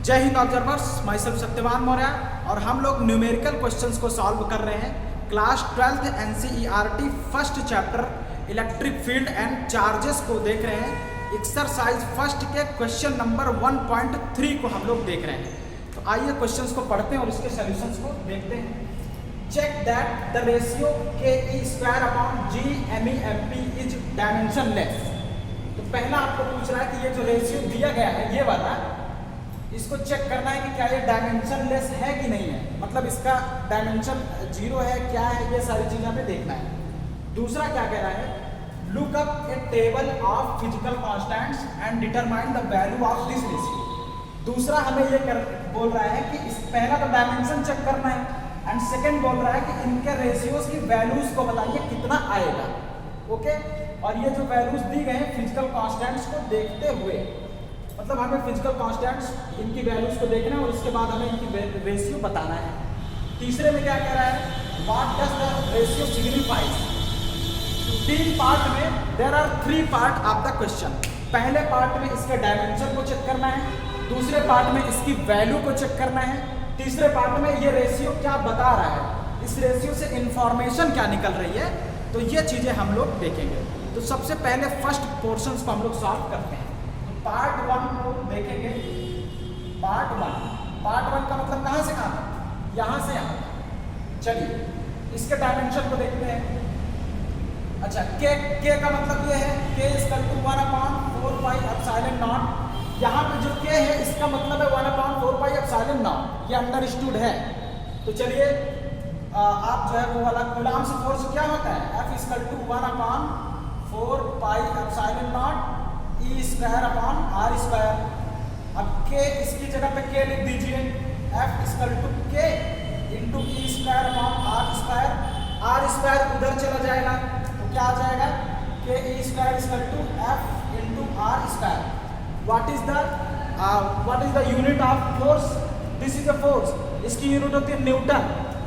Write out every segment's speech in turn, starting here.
जय Hind observers, my self Satyavan Maurya और हम लोग न्यूमेरिकल क्वेश्चंस को सॉल्व कर रहे हैं। Class 12th NCERT first chapter electric field and charges को देख रहे हैं। एक्सरसाइज फर्स्ट के क्वेश्चन नंबर 1.3 को हम लोग देख रहे हैं। तो आइए क्वेश्चंस को पढ़ते हैं और इसके सॉल्यूशंस को देखते हैं। Check that the ratio KE²/GME/MP is dimensionless. तो पहला आपको पूछ रहा है कि ये जो रेशियो दिया गया है ये वाला, इसको चेक करना है कि क्या ये डायमेंशनलेस है कि नहीं है, मतलब इसका डायमेंशन 0 है क्या है, ये सारी चीजें हमें देखना है। दूसरा क्या कह रहा है, look up A table of physical constants and determine the value of this ratio. दूसरा हमें ये बोल रहा है कि इस पहला तो डायमेंशन चेक करना है एंड सेकेंड बोल रहा है कि इनके रेशियोज की वैल्यूज को बताइए कितना आएगा। ओके, और ये जो वैल्यूज दी गए हैं फिजिकल कांस्टेंट्स को देखते हुए, मतलब हमें फिजिकल कांस्टेंट्स इनकी वैल्यूज को देखना है और उसके बाद हमें इनकी रेशियो बताना है। तीसरे में क्या कह रहा है, what does the ratio signifies. 3 part में there are 3 part of the question. पहले पार्ट में इसके डायमेंशन को चेक करना है, दूसरे पार्ट में इसकी वैल्यू को चेक करना है, तीसरे पार्ट में ये रेशियो क्या बता रहा है, इस रेशियो से इंफॉर्मेशन क्या निकल रही है। तो ये चीजें हम लोग देखेंगे। तो सबसे पहले फर्स्ट पोर्शन को हम लोग सॉल्व करते हैं। पार्ट 1 को देखेंगे। पार्ट 1 का मतलब कहाँ से कहाँ तक, यहाँ से यहाँ। चलिए इसके डायमेंशन को देखते हैं। अच्छा, के का मतलब ये है K=1/4πε0। यहाँ पे जो K है इसका मतलब है 1/4πε0, ये अंडरस्टूड है। तो चलिए आप जो है वो वाला कूलम्ब फोर्स क्या होता है, F=1/4πε0 E²/R²। अब K इसकी जगह पे K लिख दीजिए, F=K × E²/R²। R² उधर चला जाएगा तो क्या आ जाएगा, KE² F × R²। What is the unit of force? This is a force। इसकी यूनिट होती है न्यूटन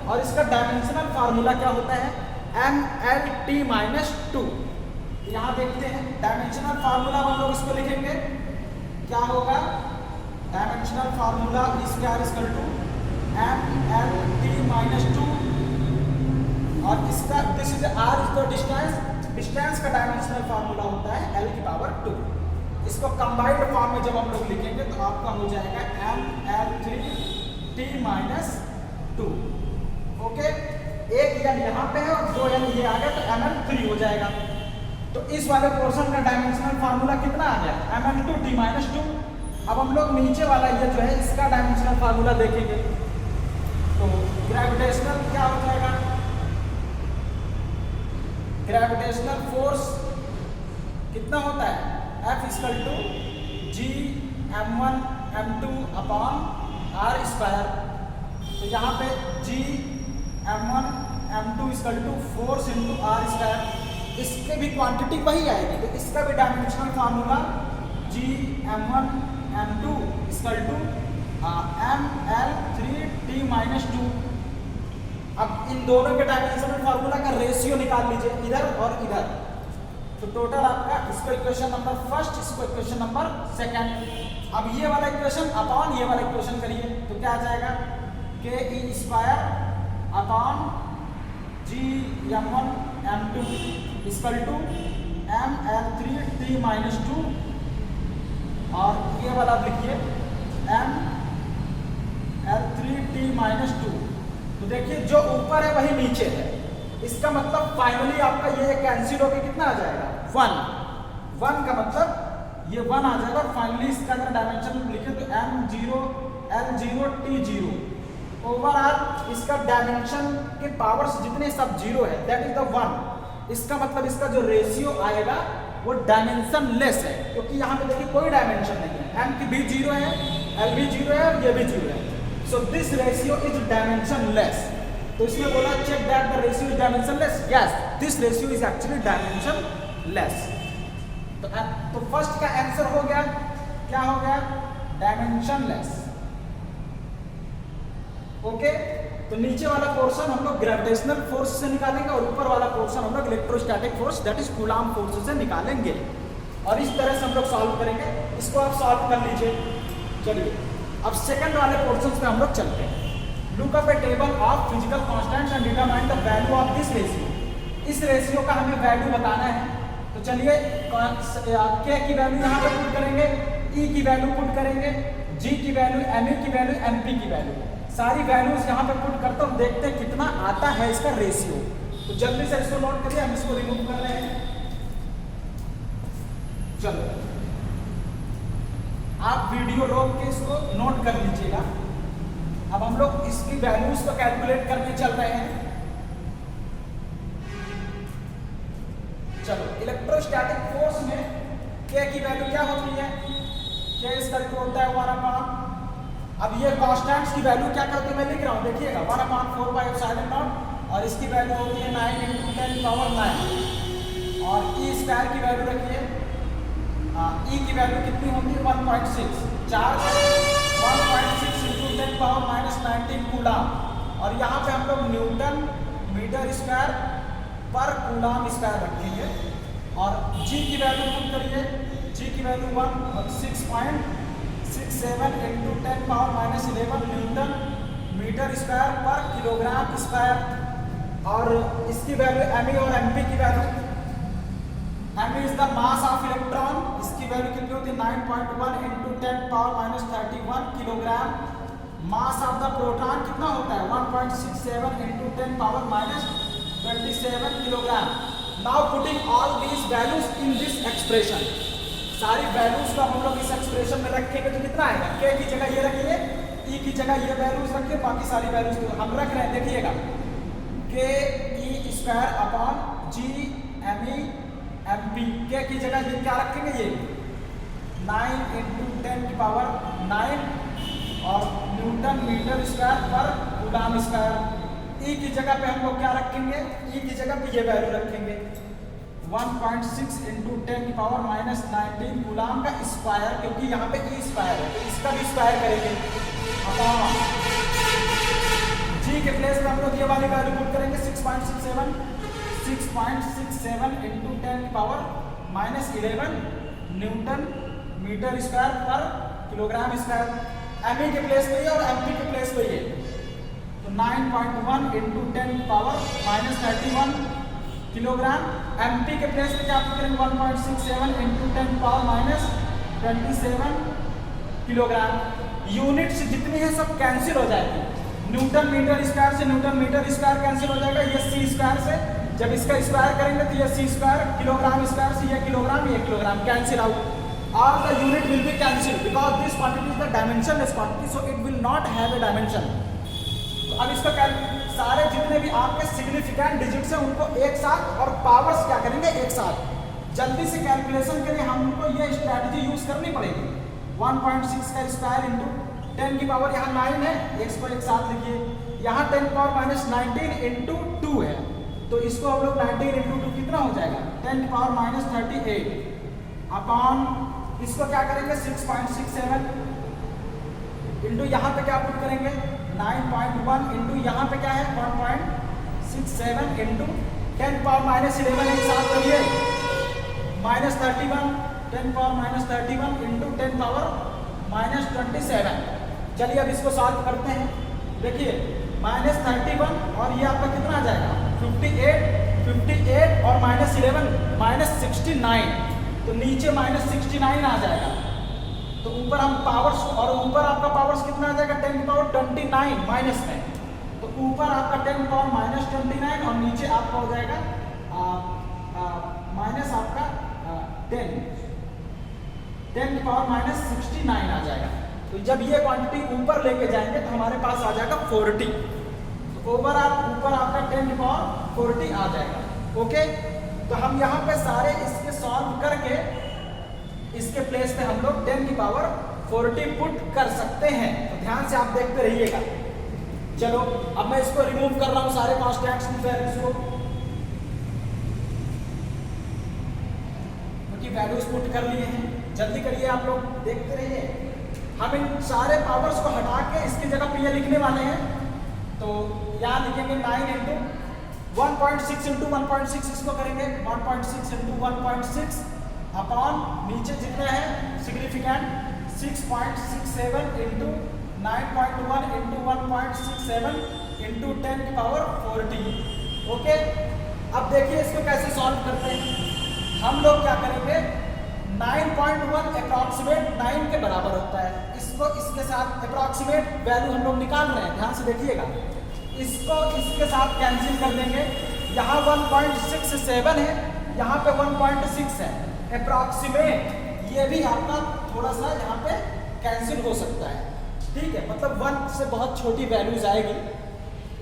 और इसका डायमेंशनल फार्मूला क्या होता है, MLT-2। यहाँ देखते हैं डायमेंशनल फार्मूला, हम लोग इसको लिखेंगे क्या होगा, डायमेंशनल फार्मूला E² MLT-2 और इसका this is R is the distance का डायमेंशनल फार्मूला होता है L⁻²। इसको कंबाइंड फॉर्म में जब हम लोग लिखेंगे तो आपका हो जाएगा ML3T-2। ओके, एक L यहाँ पे है और 2 L ये आ गया तो ML3 हो जाएगा। तो इस वाले पोर्शन का डायमेंशनल फार्मूला कितना आ गया, ML2T-2। अब हम लोग नीचे वाला ये जो है इसका डायमेंशनल फार्मूला देखेंगे। तो ग्रेविटेशनल क्या हो जाएगा, ग्रेविटेशनल फोर्स कितना होता है, F=Gm1m2/R²। तो यहाँ पे Gm1m2 फोर्स × R²। इसके भी क्वांटिटी वही आएगी, तो इसका भी डायमेंशनल फार्मूला Gm1m2 ML3T-2। अब इन दोनों के डायमेंशनल फार्मूला का रेशियो निकाल लीजिए, इधर और इधर। तो टोटल आपका इसको इक्वेशन नंबर फर्स्ट, इसको इक्वेशन नंबर सेकंड। अब ये वाला इक्वेशन अपॉन ये वाला इक्वेशन करिए तो क्या आ जाएगा, KE²/Gm1m2 ML3T-2 और ये वाला लिखिए ML3T-2। तो देखिए जो ऊपर है वही नीचे है, इसका मतलब फाइनली आपका ये कैंसिल होकर कितना आ जाएगा, 1 का मतलब ये 1 आ जाएगा। और फाइनली इसका अगर डायमेंशन लिखे तो M0L0T0। ओवरऑल इसका डायमेंशन के पावर्स जितने सब 0 है, दैट इज द 1। इसका मतलब इसका जो रेशियो आएगा वो डायमेंशन लेस है, क्योंकि यहाँ पे देखिए कोई डायमेंशन नहीं है, M की भी 0 है, L भी 0 है और ये भी 0 है। So this ratio is dimensionless. तो इसमें बोला check that the ratio is dimensionless. Yes, this ratio is actually dimensionless. तो फर्स्ट का आंसर हो गया, क्या हो गया, डायमेंशन लेस। ओके, तो नीचे वाला पोर्शन हम लोग ग्रेविटेशनल फोर्स से निकालेंगे और ऊपर वाला पोर्शन हम लोग electrostatic force that is coulomb force से निकालेंगे। और इस तरह से हम लोग सॉल्व करेंगे। इसको आप सॉल्व कर लीजिए। चलिए अब सेकंड वाले पोर्शन पे हम लोग चलते हैं। Look up A table of physical constants and determine the value of this ratio. इस रेशियो का हमें वैल्यू बताना है। तो चलिए के की वैल्यू यहाँ पे पुट करेंगे, ई की वैल्यू पुट करेंगे, जी की वैल्यू, एम ई की वैल्यू, एम पी की वैल्यू, सारी वैल्यूज यहाँ पे पुट करते हम देखते हैं कितना आता है इसका रेशियो। तो जल्दी से इसको नोट करिए, हम इसको रिमूव कर रहे हैं। चलो आप वीडियो रोक के इसको नोट कर लीजिएगा। अब हम लोग इसकी वैल्यूज को कैलकुलेट करके चल रहे हैं। चलो इलेक्ट्रोस्टैटिक फोर्स में के की वैल्यू क्या होती है? के इसका होता है 1/। अब ये कांस्टेंट्स की वैल्यू क्या होती है मैं लिख रहा हूँ, देखिएगा 1/4πε0 और इसकी वैल्यू होती है 9 × 10⁻⁹ और ई स्क्वायर की वैल्यू रखिए, ई की वैल्यू कितनी होती है 1.6, चार्ज 1.6 × 10⁻⁻19 कूलम। और यहाँ पे हम लोग newton metre square per coulomb square रखेंगे। और जी की वैल्यू पुट करिए, जी की value 6.67 × 10⁻⁻11 newton metre square per kilogram square. और इसकी वैल्यू एम ई और एम पी की value, M is the mass of electron, इसकी वैल्यू कितनी होती है 9.1 × 10⁻⁻31 kilogram. Mass of the proton कितना होता है 1.67 × 10⁻⁻27 kilogram. Now putting all these values in this expression, सारी वैल्यूज को हम लोग इस एक्सप्रेशन में रखेंगे तो कितना आएगा? के की जगह ये रखिए, ई की जगह ये वैल्यूज रखिए, बाकी सारी वैल्यूज को हम रख रहे हैं। देखिएगा के E square upon G M E M P, K की जगह ये क्या रखेंगे? ये 9 × 10⁻9 और Newton metre square per coulomb square. ई की जगह पे हम लोग क्या रखेंगे? ई की जगह पे ये वैल्यू रखेंगे 1.6 × 10⁻⁻19 कूलम का स्क्वायर, क्योंकि यहाँ पे ई स्क्वायर है तो इसका भी स्क्वायर करेंगे। अपॉन जी के प्लेस में हम लोग ये वाली वैल्यू पुट करेंगे 6.67 × 10⁻⁻11 newton metre square per kilogram square. M E के प्लेस पे और एम पी के प्लेस पे ये तो 9.1 × 10⁻⁻31 किलोग्राम। एम पी के प्लेस पे क्या करेंगे 1.67 × 10⁻⁻27 किलोग्राम। यूनिट्स जितनी है सब कैंसिल हो जाएगी। न्यूटन मीटर स्क्वायर से न्यूटन मीटर स्क्वायर कैंसिल हो जाएगा, ये सी स्क्वायर से जब इसका स्क्वायर करेंगे तो ये सी स्क्वायर, किलोग्राम स्क्वायर से ये kilogram cancel out. All the unit will be cancelled because this quantity is the dimensionless quantity, so it will not have a dimension. तो अब इसका सारे जितने भी आपके सिग्निफिकेंट डिजिट्स हैं उनको एक साथ और पावर्स क्या करेंगे एक साथ। जल्दी से कैलकुलेशन के लिए हमको ये स्ट्रैटेजी यूज करनी पड़ेगी। 1.6 का स्क्वायर इंटू 10 की पावर यहाँ 9 है, इसको एक साथ लिखिए। यहाँ 10⁻⁻19 इंटू 2 है तो इसको हम लोग 19 इंटू 2 कितना हो जाएगा 10⁻⁻38 अपॉन इसको क्या करेंगे 6.67 इंटू यहाँ पे क्या पुट करेंगे 9.1 इंटू यहाँ पे क्या है 1.67 इंटू 10⁻⁻11 एक साथ करिए -31 10⁻⁻31 इंटू 10⁻⁻27। चलिए अब इसको सॉल्व करते हैं। देखिए -31 और ये आपका कितना आ जाएगा 58 और -11 -69 तो नीचे -69 आ जाएगा। तो ऊपर हम पावर्स और ऊपर आपका पावर्स कितना आ जाएगा 10⁻29 माइनस में, तो ऊपर आपका 10⁻29 और नीचे आपका हो जाएगा माइनस आपका 10⁻69 आ जाएगा। तो जब ये क्वांटिटी ऊपर लेके जाएंगे तो हमारे पास आ जाएगा 40। तो ऊपर आपका 10⁻40 आ जाएगा। ओके, तो हम यहाँ पे सारे इसके सॉल्व करके इसके प्लेस पे हम लोग 10⁻40 पुट कर सकते हैं। तो ध्यान से आप देखते रहिएगा। चलो अब मैं इसको रिमूव कर रहा हूँ सारे कांस्टेंट्स की वैल्यूज को, क्योंकि वैल्यूज पुट कर लिए हैं। जल्दी करिए आप लोग, देखते रहिए। हम इन सारे पावर्स को हटा के इसकी जगह पे ये लिखने वाले हैं। तो यहाँ लिखेंगे 9 इंटू 1.6 इंटू 1.6 इसको करेंगे 1.6 इंटू 1.6 अपॉन नीचे जितने हैं सिग्निफिकेंट 6.67 इंटू 9.1 इंटू 1.67 इंटू 10 की पावर 40। ओके, अब देखिए इसको कैसे सॉल्व करते हैं। हम लोग क्या करेंगे, 9.1 अप्रॉक्सीमेट 9 के बराबर होता है, इसको इसके साथ अप्रॉक्सीमेट वैल्यू हम लोग निकाल रहे हैं, ध्यान से देखिएगा। इसको इसके साथ कैंसिल कर देंगे, यहाँ 1.67 है, यहाँ पे 1.6 है, अप्रॉक्सीमेट ये भी आपका थोड़ा सा यहाँ पे कैंसिल हो सकता है, ठीक है, मतलब 1 से बहुत छोटी वैल्यूज आएगी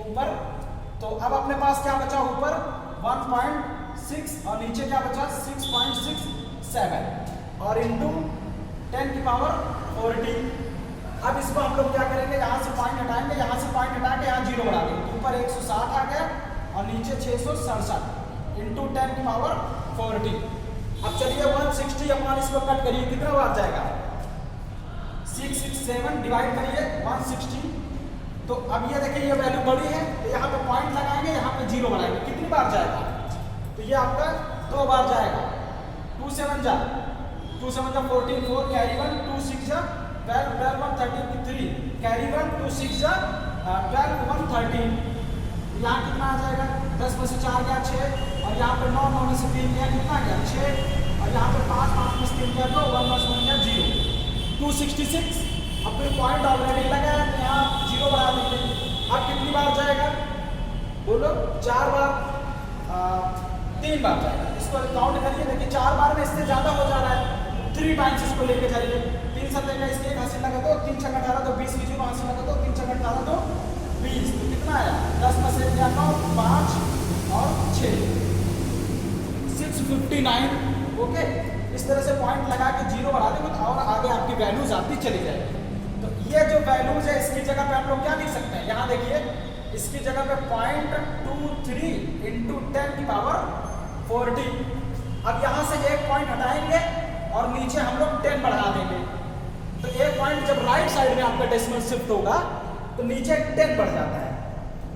ऊपर। तो अब अपने पास क्या बचा, ऊपर 1.6 और नीचे क्या बचा 6.67 और इंटू 10 की पावर 40। अब इसको हम लोग क्या करेंगे, यहाँ से पॉइंट हटाएंगे, यहाँ से पॉइंट हटा के यहाँ 0 बढ़ा देंगे, तो ऊपर 160 आ गया और नीचे 667 इंटू 10 की पावर 40। अब चलिए 160 अपॉन इसको कट करिए, कितना बार जाएगा, 667 डिवाइड करिए 160। तो अब ये देखिए ये वैल्यू बड़ी है, तो यहाँ पे पॉइंट लगाएंगे, यहाँ पे 0 बढ़ाएंगे, कितनी बार जाएगा, तो ये आपका 2 बार जाएगा। 2 7 जा 14 4 कैरी 1 2 6 जा 12 12 1 13 3 कैरी 1 2 6 जा 12 1 13। यहाँ कितना आ जाएगा, 10 में से 4 गया 6 और यहाँ पे 9 9 में से 3 गया कितना गया 6 और यहाँ पे 5 5 में से 3 गया तो 1 1 गया 0 266। अब फिर पॉइंट ऑलरेडी लगा है तो यहाँ 0 बढ़ा देंगे। अब कितनी बार जाएगा, बोलो 4 बार 3 बार जाएगा। इसको काउंट करिए, देखिए 4 बार में इससे ज़्यादा हो जा रहा है, 3 टाइम्स इसको लेके जाइए। 3 7 का इसके 1 हासिल लगा दो, 3 6 18 तो 20 की 0 हासिल लगा दो, 3 6 18 तो 20, तो कितना आया 10 में से 9 5 और 6 659। ओके, इस तरह से पॉइंट लगा के 0 बढ़ा देंगे तो और आगे आपकी वैल्यूज आती चली जाएगी। तो ये जो वैल्यूज है इसकी जगह पे हम लोग क्या लिख सकते हैं, यहाँ देखिए इसकी जगह पे 0.23 इंटू 10 की पावर 40। अब यहाँ से एक पॉइंट हटाएंगे और नीचे हम लोग 10 बढ़ा देंगे, तो एक पॉइंट जब राइट साइड में आपका डेसिमल शिफ्ट होगा तो नीचे 10 बढ़ जाता है।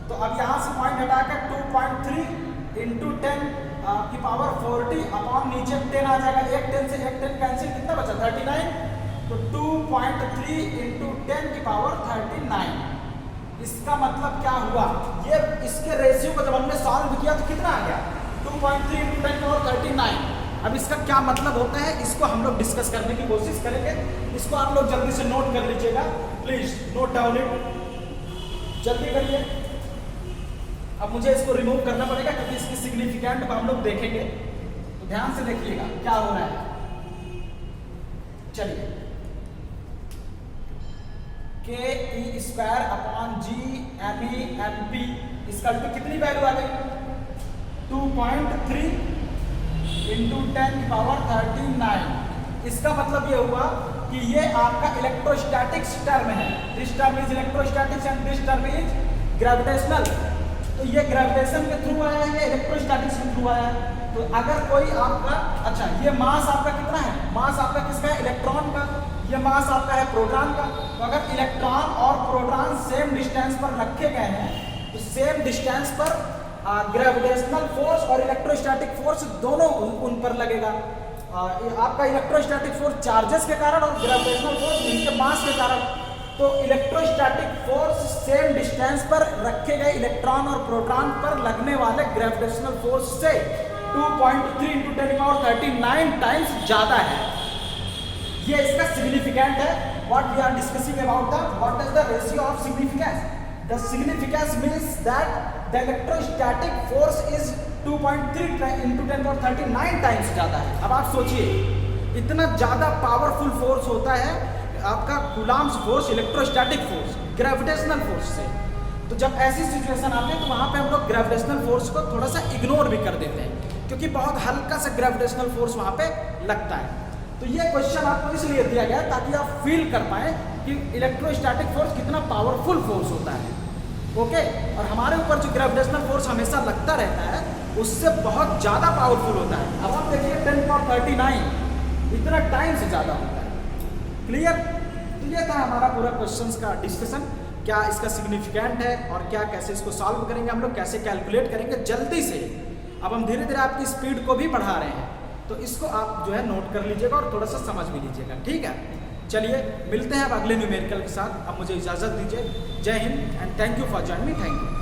तो अब यहाँ से पॉइंट हटाकर 2.3 इंटू 10 की पावर 40 अपॉन नीचे 10 आ जाएगा, एक 10 से एक 10 कैंसिल, कितना बचा 39, तो 2.3 इंटू 10 की पावर 39। इसका मतलब क्या हुआ, ये इसके रेशियो को जब हमने सॉल्व किया तो कितना आ गया 2.3 इंटू 10 की पावर 39। अब इसका क्या मतलब होता है, इसको हम लोग डिस्कस करने की कोशिश करेंगे। इसको आप लोग जल्दी से नोट कर लीजिएगा, प्लीज नोट डाउन इट, जल्दी करिए। अब मुझे इसको रिमूव करना पड़ेगा क्योंकि इसकी सिग्निफिकेंट को हम लोग देखेंगे, तो ध्यान से देखिएगा क्या हो रहा है। चलिए ke² अपॉन g_me_mp इसका कितनी वैल्यू आ गई 2.3 इंटू 10 की पावर 39। इसका मतलब ये हुआ कि ये आपका इलेक्ट्रोस्टैटिक्स टर्म है, this term is electrostatics and this term is gravitational. तो ये ग्रेविटेशन के थ्रू आया है, ये इलेक्ट्रोस्टैटिक्स के थ्रू आया है। तो अगर कोई आपका, अच्छा ये मास आपका कितना है, मास आपका किसका है इलेक्ट्रॉन का, ये मास आपका है प्रोटॉन का। तो अगर इलेक्ट्रॉन और प्रोटॉन सेम डिस्टेंस पर रखे गए हैं तो सेम डिस्टेंस पर ग्रेविटेशनल फोर्स और इलेक्ट्रोस्टैटिक फोर्स दोनों उन पर लगेगा। आपका इलेक्ट्रोस्टैटिक फोर्स चार्जेस के कारण और ग्रेविटेशनल फोर्स इनके मास के कारण। तो इलेक्ट्रोस्टैटिक फोर्स सेम डिस्टेंस पर रखे गए इलेक्ट्रॉन और प्रोटॉन पर लगने वाले ग्रेविटेशनल फोर्स से 2.3 इंटू 10 की पावर 39 टाइम्स ज़्यादा है। ये इसका सिग्निफिकेंट है। What we are discussing about the what is the ratio of significance. The significance means that the electrostatic force is 2.3 into 10 power 39 times ज़्यादा है। अब आप सोचिए इतना ज़्यादा पावरफुल फोर्स होता है आपका Coulomb's force, electrostatic force gravitational force से। तो जब ऐसी सिचुएशन आती है तो वहाँ पे हम लोग ग्रेविटेशनल फोर्स को थोड़ा सा इग्नोर भी कर देते हैं क्योंकि बहुत हल्का सा ग्रेविटेशनल फोर्स वहाँ पे लगता है। तो ये क्वेश्चन आपको इसलिए दिया गया ताकि आप फील कर पाएँ कि इलेक्ट्रोस्टैटिक फोर्स कितना पावरफुल फोर्स होता है। ओके, और हमारे ऊपर जो ग्रेविटेशनल फोर्स हमेशा लगता रहता है उससे बहुत ज़्यादा पावरफुल होता है। अब आप देखिए 10 पावर 39 इतना टाइम से ज़्यादा होता है। क्लियर? तो ये था हमारा पूरा क्वेश्चंस का डिस्कशन, क्या इसका सिग्निफिकेंट है और क्या कैसे इसको सॉल्व करेंगे हम लोग, कैसे कैलकुलेट करेंगे जल्दी से। अब हम धीरे धीरे आपकी स्पीड को भी बढ़ा रहे हैं तो इसको आप जो है नोट कर लीजिएगा और थोड़ा सा समझ भी लीजिएगा, ठीक है। चलिए मिलते हैं अब अगले न्यूमेरिकल के साथ। अब मुझे इजाज़त दीजिए। जय Hind and thank you for joining me. Thank you.